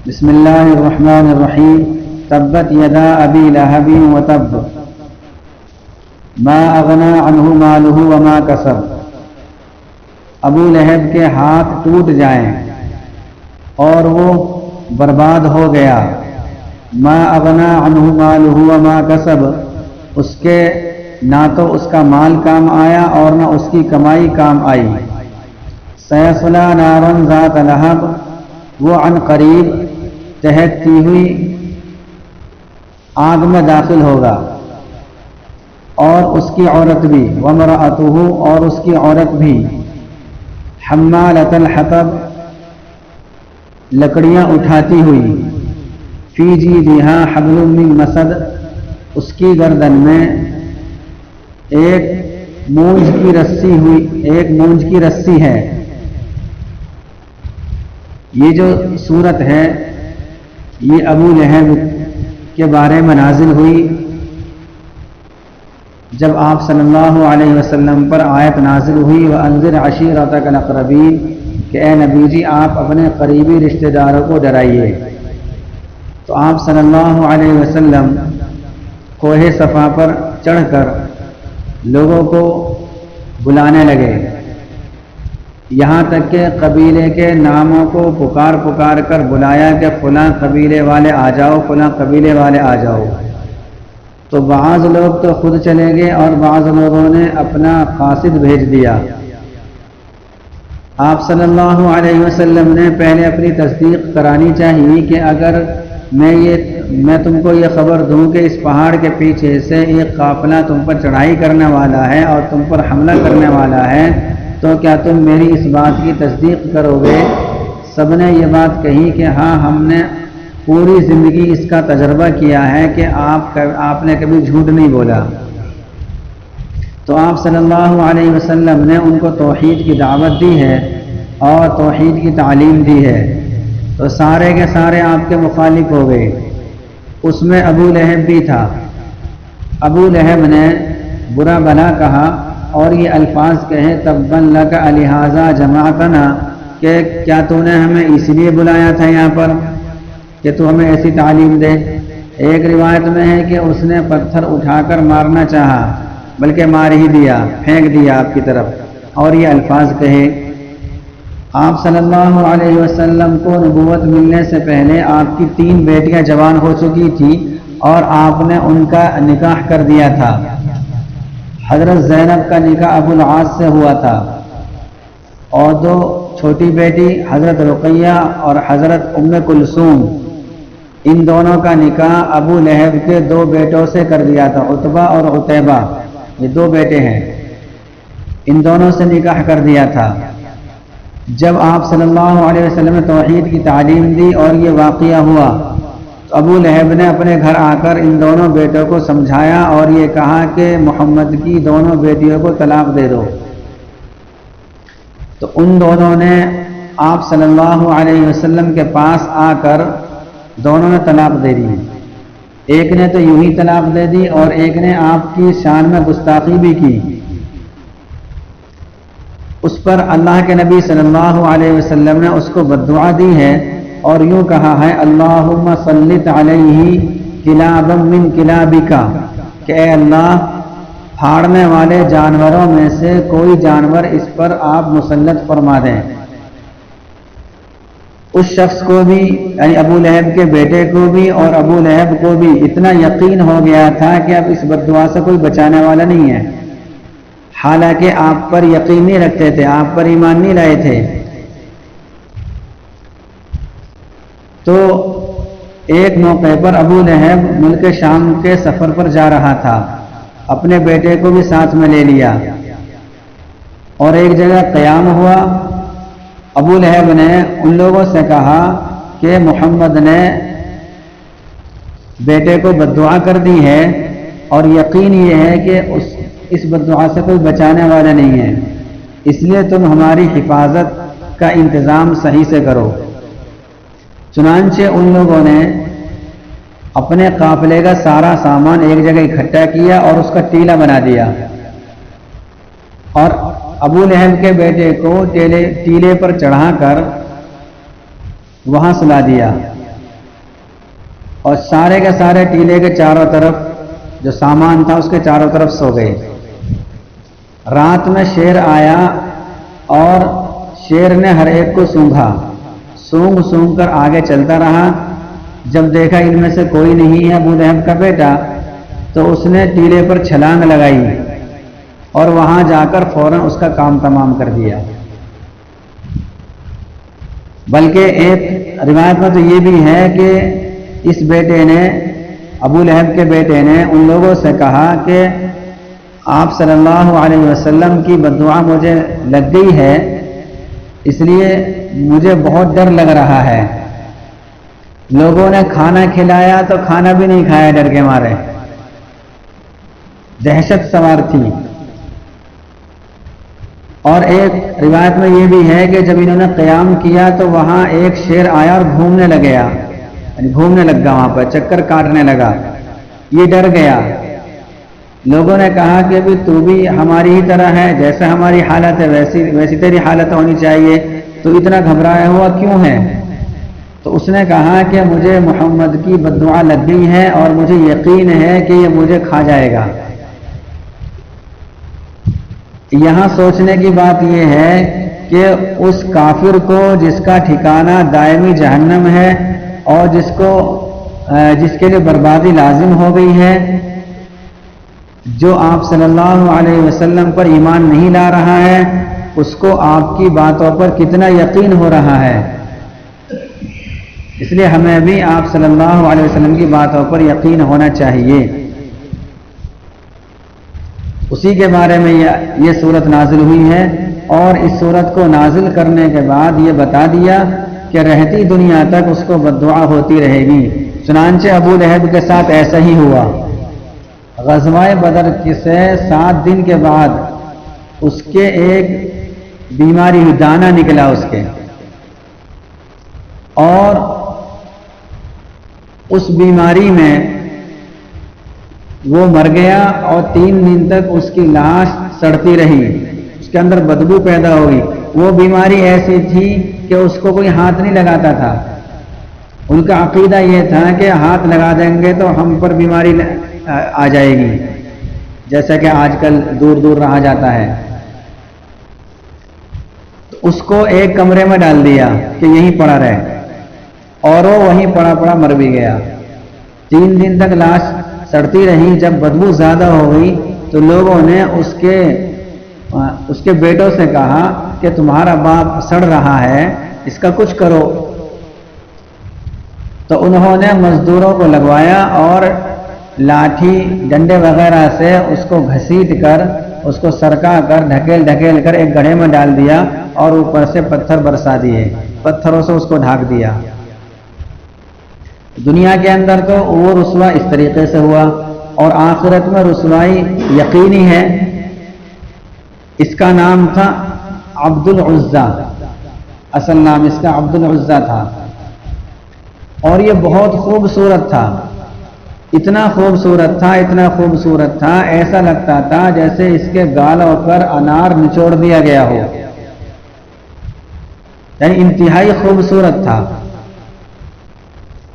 بسم اللہ الرحمن الرحیم تبت یدا ابی لہب وتب ما اغنی عنہ مالہ وما کسب۔ ابو لہب کے ہاتھ ٹوٹ جائیں اور وہ برباد ہو گیا۔ ما اغنی عنہ مالہ وما کسب، اس کے نہ تو اس کا مال کام آیا اور نہ اس کی کمائی کام آئی۔ سیصلی نارا ذات لہب، وہ عن قریب دہکتی ہوئی آگ میں داخل ہوگا، اور اس کی عورت بھی، وامرأتہ، اور اس کی عورت بھی، حمالۃ الحطب، لکڑیاں اٹھاتی ہوئی، فی جیدہا حبل من مسد، اس کی گردن میں ایک مونج کی رسی ہے۔ یہ جو صورت ہے یہ ابو لہب کے بارے میں نازل ہوئی جب آپ صلی اللہ علیہ وسلم پر آیت نازل ہوئی وَأَنذِرْ عَشِيرَتَكَ الْأَقْرَبِينَ کہ اے نبی جی آپ اپنے قریبی رشتہ داروں کو ڈرائیے۔ تو آپ صلی اللہ علیہ وسلم کوہ صفا پر چڑھ کر لوگوں کو بلانے لگے، یہاں تک کہ قبیلے کے ناموں کو پکار کر بلایا کہ فلاں قبیلے والے آ جاؤ، فلاں قبیلے والے آ جاؤ۔ تو بعض لوگ تو خود چلے گئے اور بعض لوگوں نے اپنا قاصد بھیج دیا۔ آپ صلی اللہ علیہ وسلم نے پہلے اپنی تصدیق کرانی چاہیے کہ اگر میں تم کو یہ خبر دوں کہ اس پہاڑ کے پیچھے سے ایک قافلہ تم پر چڑھائی کرنے والا ہے اور تم پر حملہ کرنے والا ہے تو کیا تم میری اس بات کی تصدیق کرو گے؟ سب نے یہ بات کہی کہ ہاں، ہم نے پوری زندگی اس کا تجربہ کیا ہے کہ آپ نے کبھی جھوٹ نہیں بولا۔ تو آپ صلی اللہ علیہ وسلم نے ان کو توحید کی دعوت دی ہے اور توحید کی تعلیم دی ہے، تو سارے کے سارے آپ کے مخالف ہو گئے۔ اس میں ابو لہب بھی تھا۔ ابو لہب نے برا بھلا کہا اور یہ الفاظ کہے تبًا لک لہذا جمعتنا، کہ کیا تو نے ہمیں اس لیے بلایا تھا یہاں پر کہ تو ہمیں ایسی تعلیم دے۔ ایک روایت میں ہے کہ اس نے پتھر اٹھا کر مارنا چاہا، بلکہ مار ہی دیا، پھینک دیا آپ کی طرف، اور یہ الفاظ کہے۔ آپ صلی اللہ علیہ وسلم کو نبوت ملنے سے پہلے آپ کی 3 بیٹیاں جوان ہو چکی تھی اور آپ نے ان کا نکاح کر دیا تھا۔ حضرت زینب کا نکاح ابو العاص سے ہوا تھا، اور 2 چھوٹی بیٹی حضرت رقیہ اور حضرت ام کلثوم، ان دونوں کا نکاح ابو لہب کے 2 بیٹوں سے کر دیا تھا، عتبہ اور عتیبہ، یہ 2 بیٹے ہیں، ان دونوں سے نکاح کر دیا تھا۔ جب آپ صلی اللہ علیہ وسلم نے توحید کی تعلیم دی اور یہ واقعہ ہوا تو ابو لہب نے اپنے گھر آ کر ان دونوں بیٹوں کو سمجھایا اور یہ کہا کہ محمد کی دونوں بیٹیوں کو طلاق دے دو۔ تو ان دونوں نے آپ صلی اللہ علیہ وسلم کے پاس آ کر دونوں نے طلاق دے دی۔ ایک نے تو یوں ہی طلاق دے دی اور ایک نے آپ کی شان میں گستاخی بھی کی۔ اس پر اللہ کے نبی صلی اللہ علیہ وسلم نے اس کو بددعا دی ہے اور یوں کہا ہے اللہم سلط علیہ کلابا من کلابک، کہ اے اللہ پھاڑنے والے جانوروں میں سے کوئی جانور اس پر آپ مسلط فرما دیں۔ اس شخص کو بھی، یعنی ابو لہب کے بیٹے کو بھی اور ابو لہب کو بھی اتنا یقین ہو گیا تھا کہ اب اس بددعا سے کوئی بچانے والا نہیں ہے، حالانکہ آپ پر یقین نہیں رکھتے تھے، آپ پر ایمان نہیں لائے تھے۔ تو ایک موقع پر ابو لہب ملک شام کے سفر پر جا رہا تھا، اپنے بیٹے کو بھی ساتھ میں لے لیا، اور ایک جگہ قیام ہوا۔ ابو لہب نے ان لوگوں سے کہا کہ محمد نے بیٹے کو بددعا کر دی ہے اور یقین یہ ہے کہ اس بددعا سے کوئی بچانے والا نہیں ہے، اس لیے تم ہماری حفاظت کا انتظام صحیح سے کرو۔ چنانچہ ان لوگوں نے اپنے قافلے کا سارا سامان ایک جگہ اکٹھا کیا اور اس کا ٹیلا بنا دیا، اور ابو لہب کے بیٹے کو ٹیلے پر چڑھا کر وہاں سلا دیا اور سارے کے سارے ٹیلے کے چاروں طرف جو سامان تھا اس کے چاروں طرف سو گئے۔ رات میں شیر آیا اور شیر نے ہر ایک کو سونگھا، سونگ سونگ کر آگے چلتا رہا۔ جب دیکھا ان میں سے کوئی نہیں ہے ابو لہب کا بیٹا، تو اس نے ٹیلے پر چھلانگ لگائی اور وہاں جا کر فوراً اس کا کام تمام کر دیا۔ بلکہ ایک روایت میں تو یہ بھی ہے کہ اس بیٹے نے، ابو لہب کے بیٹے نے ان لوگوں سے کہا کہ آپ صلی اللہ علیہ وسلم کی بد دعا مجھے لگ گئی ہے، اس لیے مجھے بہت ڈر لگ رہا ہے۔ لوگوں نے کھانا کھلایا تو کھانا بھی نہیں کھایا ڈر کے مارے، دہشت سوار تھی۔ اور ایک روایت میں یہ بھی ہے کہ جب انہوں نے قیام کیا تو وہاں ایک شیر آیا اور گھومنے لگ گیا، یعنی گھومنے لگ گیا، وہاں پر چکر کاٹنے لگا، یہ ڈر گیا۔ لوگوں نے کہا کہ بھی تو بھی ہماری ہی طرح ہے، جیسے ہماری حالت ہے ویسی تیری حالت ہونی چاہیے، تو اتنا گھبرایا ہوا کیوں ہے؟ تو اس نے کہا کہ مجھے محمد کی بد دعا لگ گئی ہے اور مجھے یقین ہے کہ یہ مجھے کھا جائے گا۔ یہاں سوچنے کی بات یہ ہے کہ اس کافر کو جس کا ٹھکانہ دائمی جہنم ہے اور جس کے لیے بربادی لازم ہو گئی ہے، جو آپ صلی اللہ علیہ وسلم پر ایمان نہیں لا رہا ہے، اس کو آپ کی باتوں پر کتنا یقین ہو رہا ہے۔ اس لیے ہمیں بھی آپ صلی اللہ علیہ وسلم کی باتوں پر یقین ہونا چاہیے۔ اسی کے بارے میں یہ صورت نازل ہوئی ہے، اور اس صورت کو نازل کرنے کے بعد یہ بتا دیا کہ رہتی دنیا تک اس کو بد دعا ہوتی رہے گی۔ چنانچہ ابو لہب کے ساتھ ایسا ہی ہوا۔ غزوہ بدر سے 7 دن کے بعد اس کے ایک بیماری ہوئی، دانہ نکلا اس کے، اور اس بیماری میں وہ مر گیا، اور 3 دن تک اس کی لاش سڑتی رہی، اس کے اندر بدبو پیدا ہوئی۔ وہ بیماری ایسی تھی کہ اس کو کوئی ہاتھ نہیں لگاتا تھا۔ ان کا عقیدہ یہ تھا کہ ہاتھ لگا دیں گے تو ہم پر بیماری آ جائے گی، جیسا کہ آج کل دور دور رہا جاتا ہے۔ تو اس کو ایک کمرے میں ڈال دیا کہ یہیں پڑا رہے، اور وہ وہیں پڑا پڑا مر بھی گیا۔ 3 دن تک لاش سڑتی رہی۔ جب بدبو زیادہ ہو گئی تو لوگوں نے اس کے بیٹوں سے کہا کہ تمہارا باپ سڑ رہا ہے، اس کا کچھ کرو۔ تو انہوں نے مزدوروں کو لگوایا اور لاٹھی ڈنڈے وغیرہ سے اس کو گھسیٹ کر، اس کو سرکا کر ڈھکیل کر ایک گڑھے میں ڈال دیا، اور اوپر سے پتھر برسا دیے، پتھروں سے اس کو ڈھانک دیا۔ دنیا کے اندر تو وہ رسوا اس طریقے سے ہوا، اور آخرت میں رسوائی یقینی ہے۔ اس کا نام تھا عبد العزیٰ، اصل نام اس کا عبد العزیٰ تھا، اور یہ بہت خوبصورت تھا، اتنا خوبصورت تھا، ایسا لگتا تھا جیسے اس کے گالوں پر انار نچوڑ دیا گیا ہو، یعنی انتہائی خوبصورت تھا،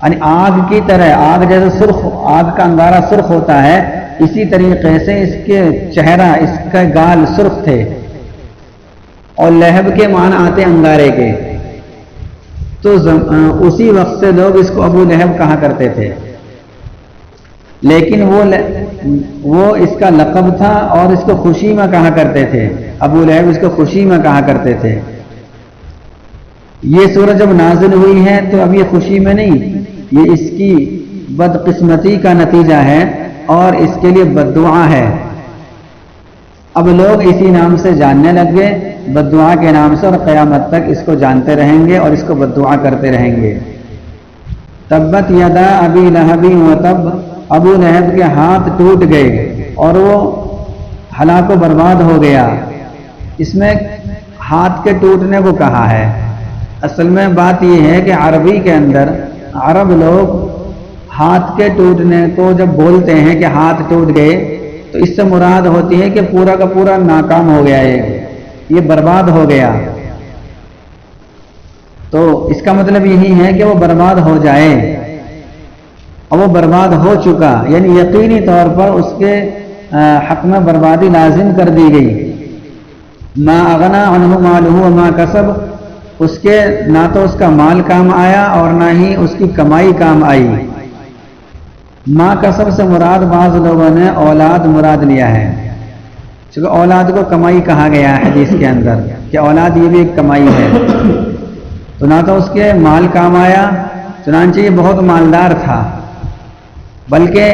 یعنی آگ کی طرح، آگ جیسے آگ کا انگارہ سرخ ہوتا ہے، اسی طریقے سے اس کے چہرہ، اس کے گال سرخ تھے، اور لہب کے معنی آتے انگارے کے، تو اسی وقت سے لوگ اس کو ابو لہب کہا کرتے تھے، لیکن وہ اس کا لقب تھا، اور اس کو خوشی میں کہا کرتے تھے، ابو لہب اس کو خوشی میں کہا کرتے تھے۔ یہ سورت جب نازل ہوئی ہے تو اب یہ خوشی میں نہیں، یہ اس کی بدقسمتی کا نتیجہ ہے، اور اس کے لیے بد دعا ہے۔ اب لوگ اسی نام سے جاننے لگ گئے، بد دعا کے نام سے، اور قیامت تک اس کو جانتے رہیں گے اور اس کو بد دعا کرتے رہیں گے۔ تبت یدا ابی لہب وتب، ابو لہب کے ہاتھ ٹوٹ گئے اور وہ ہلاک و برباد ہو گیا۔ اس میں ہاتھ کے ٹوٹنے کو کہا ہے، اصل میں بات یہ ہے کہ عربی کے اندر عرب لوگ ہاتھ کے ٹوٹنے کو جب بولتے ہیں کہ ہاتھ ٹوٹ گئے، تو اس سے مراد ہوتی ہے کہ پورا کا پورا ناکام ہو گیا، یہ برباد ہو گیا۔ تو اس کا مطلب یہی ہے کہ وہ برباد ہو جائے۔ اور وہ برباد ہو چکا، یعنی یقینی طور پر اس کے حق میں بربادی لازم کر دی گئی۔ ما اغنا عنہ مالہ وما کسب، اس کے نہ تو اس کا مال کام آیا اور نہ ہی اس کی کمائی کام آئی۔ ما کسب سے مراد بعض لوگوں نے اولاد مراد لیا ہے، چونکہ اولاد کو کمائی کہا گیا ہے حدیث کے اندر کہ اولاد یہ بھی ایک کمائی ہے، تو نہ تو اس کے مال کام آیا، چنانچہ یہ بہت مالدار تھا، بلکہ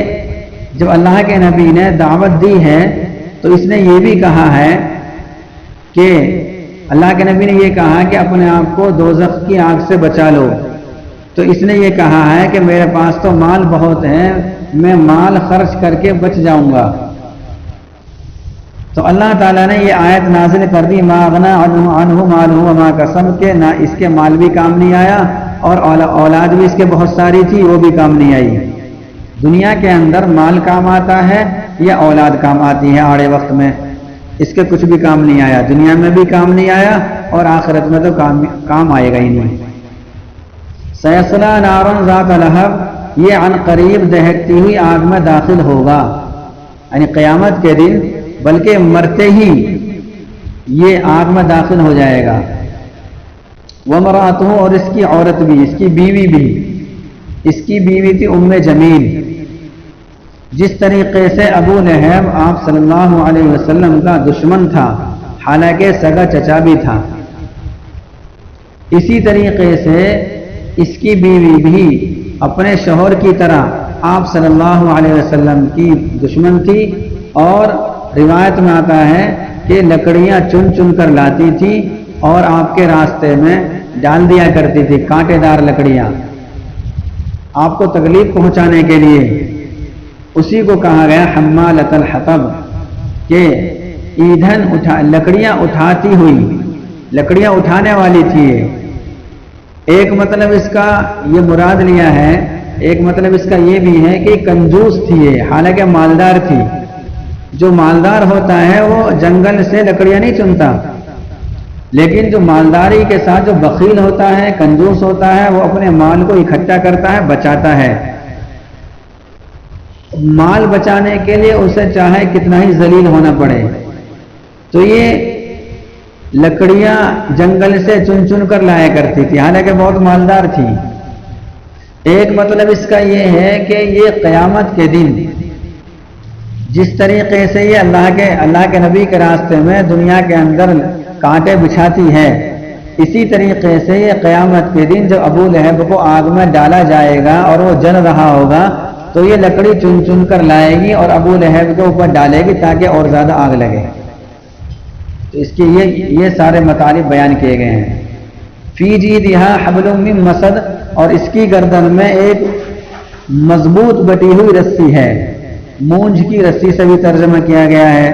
جب اللہ کے نبی نے دعوت دی ہے تو اس نے یہ بھی کہا ہے کہ اللہ کے نبی نے یہ کہا کہ اپنے آپ کو دوزخ کی آگ سے بچا لو، تو اس نے یہ کہا ہے کہ میرے پاس تو مال بہت ہے، میں مال خرچ کر کے بچ جاؤں گا۔ تو اللہ تعالیٰ نے یہ آیت نازل کر دی ما اغنا عنہ مالہ وما کسب، کہ نہ اس کے مال بھی کام نہیں آیا اور اولاد بھی اس کے بہت ساری تھی وہ بھی کام نہیں آئی۔ دنیا کے اندر مال کام آتا ہے یا اولاد کام آتی ہے آڑے وقت میں، اس کے کچھ بھی کام نہیں آیا، دنیا میں بھی کام نہیں آیا اور آخرت میں تو کام آئے گا ہی نہیں۔ سیصلی نارا ذات لہب، یہ عن قریب دہکتی ہوئی آگ میں داخل ہوگا، یعنی قیامت کے دن، بلکہ مرتے ہی یہ آگ میں داخل ہو جائے گا۔ وامرأتہ، اور اس کی عورت بھی، اس کی بیوی بھی، اس کی بیوی تھی ام جمیل۔ جس طریقے سے ابو لہب آپ صلی اللہ علیہ وسلم کا دشمن تھا، حالانکہ سگا چچا بھی تھا، اسی طریقے سے اس کی بیوی بھی اپنے شوہر کی طرح آپ صلی اللہ علیہ وسلم کی دشمن تھی، اور روایت میں آتا ہے کہ لکڑیاں چن چن کر لاتی تھی اور آپ کے راستے میں ڈال دیا کرتی تھی، کانٹے دار لکڑیاں آپ کو تکلیف پہنچانے کے لیے۔ اسی کو کہا گیا حمالۃ الحطب، کہ ایندھن لکڑیاں اٹھاتی ہوئی، لکڑیاں اٹھانے والی تھی۔ ایک مطلب اس کا یہ مراد لیا ہے، ایک مطلب اس کا یہ بھی ہے کہ کنجوس تھی، حالانکہ مالدار تھی۔ جو مالدار ہوتا ہے وہ جنگل سے لکڑیاں نہیں چنتا، لیکن جو مالداری کے ساتھ جو بخیل ہوتا ہے، کنجوس ہوتا ہے، وہ اپنے مال کو اکٹھا کرتا ہے، بچاتا ہے۔ مال بچانے کے لیے اسے چاہے کتنا ہی ذلیل ہونا پڑے۔ تو یہ لکڑیاں جنگل سے چن چن کر لایا کرتی تھی، حالانکہ بہت مالدار تھی۔ ایک مطلب اس کا یہ ہے کہ یہ قیامت کے دن جس طریقے سے یہ اللہ کے نبی کے راستے میں دنیا کے اندر کانٹے بچھاتی ہے، اسی طریقے سے یہ قیامت کے دن جب ابو لہب کو آگ میں ڈالا جائے گا اور وہ جل رہا ہوگا تو یہ لکڑی چن چن کر لائے گی اور ابو لہب کے اوپر ڈالے گی تاکہ اور زیادہ آگ لگے۔ تو اس کے یہ سارے مطالب بیان کیے گئے ہیں۔ فی جیدہا حبل من مسد، اور اس کی گردن میں ایک مضبوط بٹی ہوئی رسی ہے، مونج کی رسی سے بھی ترجمہ کیا گیا ہے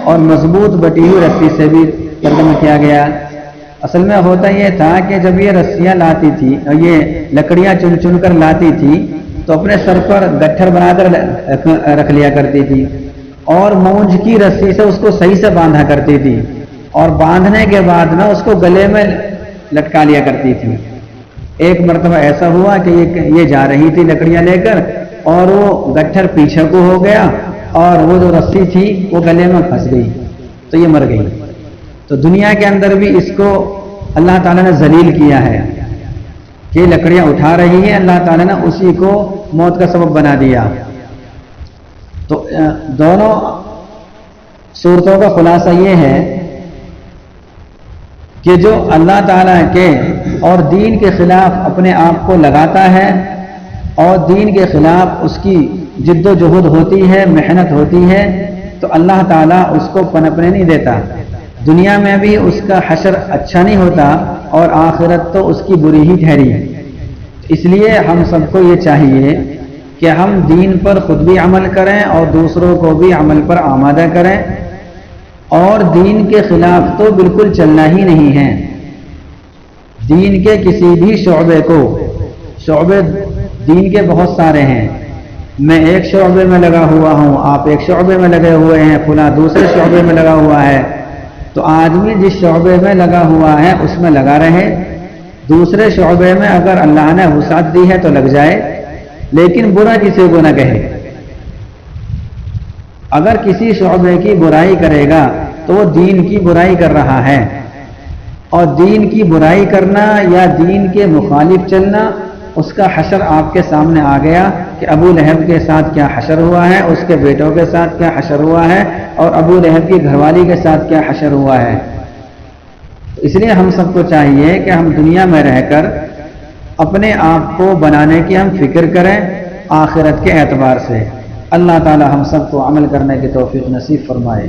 اور مضبوط بٹی ہوئی رسی سے بھی ترجمہ کیا گیا۔ اصل میں ہوتا یہ تھا کہ جب یہ رسیاں لاتی تھی اور یہ لکڑیاں چن چن کر لاتی تھی تو اپنے سر پر گٹھر بنا کر رکھ لیا کرتی تھی اور مونج کی رسی سے اس کو صحیح سے باندھا کرتی تھی، اور باندھنے کے بعد نا اس کو گلے میں لٹکا لیا کرتی تھی۔ ایک مرتبہ ایسا ہوا کہ یہ جا رہی تھی لکڑیاں لے کر اور وہ گٹھر پیچھے کو ہو گیا اور وہ جو رسی تھی وہ گلے میں پھنس گئی تو یہ مر گئی۔ تو دنیا کے اندر بھی اس کو اللہ تعالیٰ نے ذلیل کیا ہے کہ لکڑیاں اٹھا رہی ہیں، اللہ تعالیٰ نے اسی کو موت کا سبب بنا دیا۔ تو دونوں صورتوں کا خلاصہ یہ ہے کہ جو اللہ تعالیٰ کے اور دین کے خلاف اپنے آپ کو لگاتا ہے اور دین کے خلاف اس کی جد و جہد ہوتی ہے، محنت ہوتی ہے، تو اللہ تعالیٰ اس کو پنپنے نہیں دیتا۔ دنیا میں بھی اس کا حشر اچھا نہیں ہوتا اور آخرت تو اس کی بری ہی ٹھہری۔ اس لیے ہم سب کو یہ چاہیے کہ ہم دین پر خود بھی عمل کریں اور دوسروں کو بھی عمل پر آمادہ کریں، اور دین کے خلاف تو بالکل چلنا ہی نہیں ہے۔ دین کے کسی بھی شعبے کو، شعبے دین کے بہت سارے ہیں، میں ایک شعبے میں لگا ہوا ہوں، آپ ایک شعبے میں لگے ہوئے ہیں، فلاں دوسرے شعبے میں لگا ہوا ہے، تو آدمی جس شعبے میں لگا ہوا ہے اس میں لگا رہے، دوسرے شعبے میں اگر اللہ نے وسعت دی ہے تو لگ جائے، لیکن برا کسی کو نہ کہے. اگر کسی شعبے کی برائی کرے گا تو وہ دین کی برائی کر رہا ہے، اور دین کی برائی کرنا یا دین کے مخالف چلنا، اس کا حشر آپ کے سامنے آ گیا کہ ابو لہب کے ساتھ کیا حشر ہوا ہے، اس کے بیٹوں کے ساتھ کیا حشر ہوا ہے، اور ابو لہب کی گھر والی کے ساتھ کیا حشر ہوا ہے. اس لیے ہم سب کو چاہیے کہ ہم دنیا میں رہ کر اپنے آپ کو بنانے کی ہم فکر کریں آخرت کے اعتبار سے. اللہ تعالی ہم سب کو عمل کرنے کی توفیق نصیب فرمائے.